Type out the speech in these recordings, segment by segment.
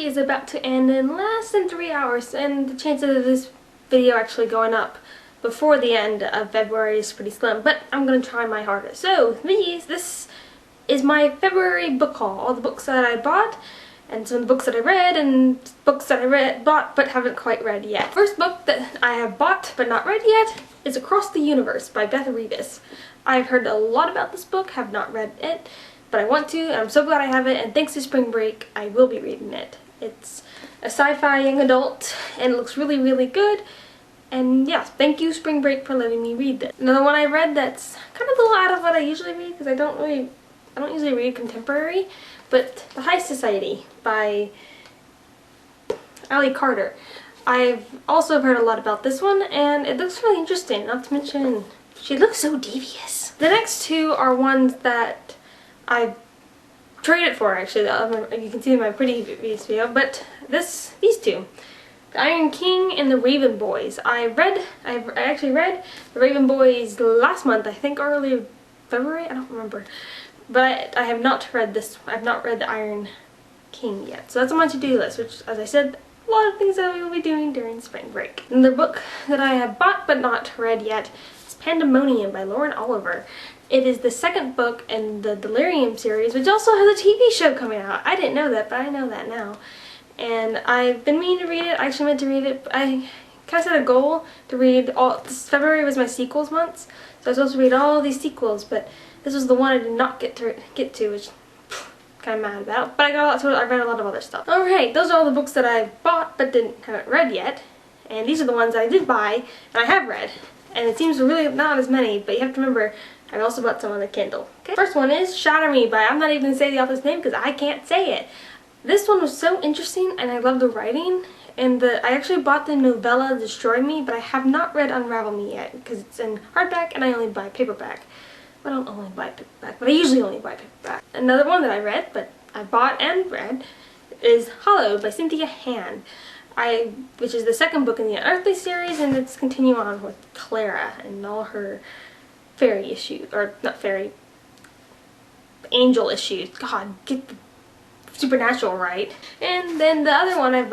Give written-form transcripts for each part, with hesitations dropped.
February is about to end in less than 3 hours, and the chances of this video actually going up before the end of February is pretty slim, but I'm going to try my hardest. So this is my February book haul, all the books that I bought, and some of the books that I read, and books that I bought but haven't quite read yet. First book that I have bought but not read yet is Across the Universe by Beth Revis. I've heard a lot about this book, have not read it, but I want to, and I'm so glad I have it, and thanks to spring break, I will be reading it. It's a sci-fi young adult, and it looks really, really good. And yes, thank you spring break for letting me read this. Another one I read that's kind of a little out of what I usually read, because I don't usually read contemporary, but The High Society by Ali Carter. I've also heard a lot about this one, and it looks really interesting, not to mention she looks so devious. The next two are ones that I traded for, actually. You can see in my previous video, but these two, The Iron King and The Raven Boys. I actually read The Raven Boys last month, I think early February, I don't remember. But I have not read this. I've not read The Iron King yet. So that's on my to-do list, which, as I said, a lot of things that we will be doing during spring break. And the book that I have bought but not read yet is Pandemonium by Lauren Oliver. It is the second book in the Delirium series, which also has a TV show coming out. I didn't know that, but I know that now. And I've been meaning to read it. I actually meant to read it. I kind of set a goal to read all. February was my sequels month, so I was supposed to read all these sequels, but this was the one I did not get to, which I'm kind of mad about. But I read a lot of other stuff. Alright, those are all the books that I bought but haven't read yet. And these are the ones that I did buy and I have read. And it seems really not as many, but you have to remember I also bought some on the Kindle. Okay. First one is Shatter Me by, I'm not even going to say the author's name because I can't say it. This one was so interesting and I love the writing. And I actually bought the novella Destroy Me, but I have not read Unravel Me yet because it's in hardback and I only buy paperback. I don't only buy paperback, but I usually only buy paperback. Another one that I read, but I bought and read, is Hollowed by Cynthia Han. Which is the second book in the Unearthly series, and it's continuing on with Clara and all her fairy issues, or not fairy, angel issues. God, get the supernatural right. And then the other one I've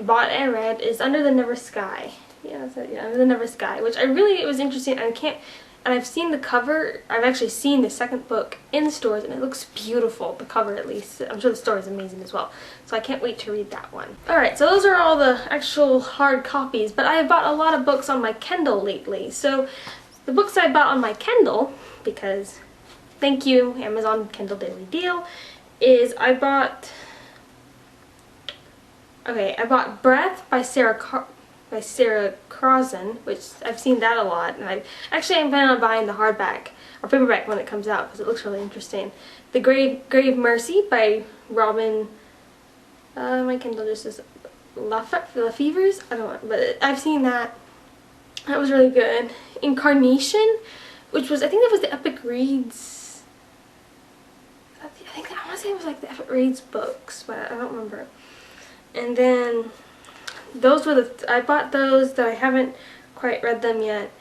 bought and read, is Under the Never Sky. Yeah, Under the Never Sky, which it was interesting. And I've seen the cover. I've actually seen the second book in the stores, and it looks beautiful. The cover, at least. I'm sure the story is amazing as well. So I can't wait to read that one. Alright, so those are all the actual hard copies, but I have bought a lot of books on my Kindle lately. So the books I bought on my Kindle, because thank you, Amazon Kindle Daily Deal, is I bought Breath by Sarah Crossan, which I've seen that a lot, and I'm planning on buying the hardback or paperback when it comes out because it looks really interesting. The Grave Mercy by Robin. My Kindle just says Lefevers. I don't know, but I've seen that. That was really good. Incarnation, which was, I think that was the Epic Reads. I want to say it was like the Epic Reads books, but I don't remember. And then those were I bought those that I haven't quite read them yet.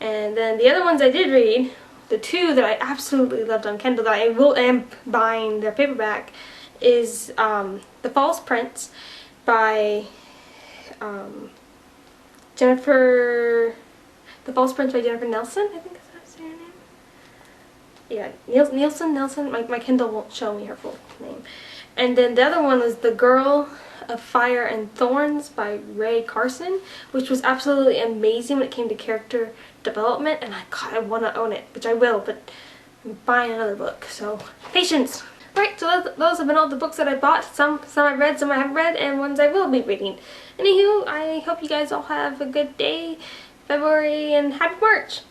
And then the other ones I did read, the two that I absolutely loved on Kindle that I am buying their paperback, is The False Prince by Jennifer Nelson, I think that's her name. Yeah, Nelson. My Kindle won't show me her full name. And then the other one was The Girl of Fire and Thorns by Ray Carson, which was absolutely amazing when it came to character development, and I want to own it, which I will, but I'm buying another book, so patience. Right, so those have been all the books that I bought. Some I've read, some I haven't read, and ones I will be reading. Anywho, I hope you guys all have a good day, February, and happy March!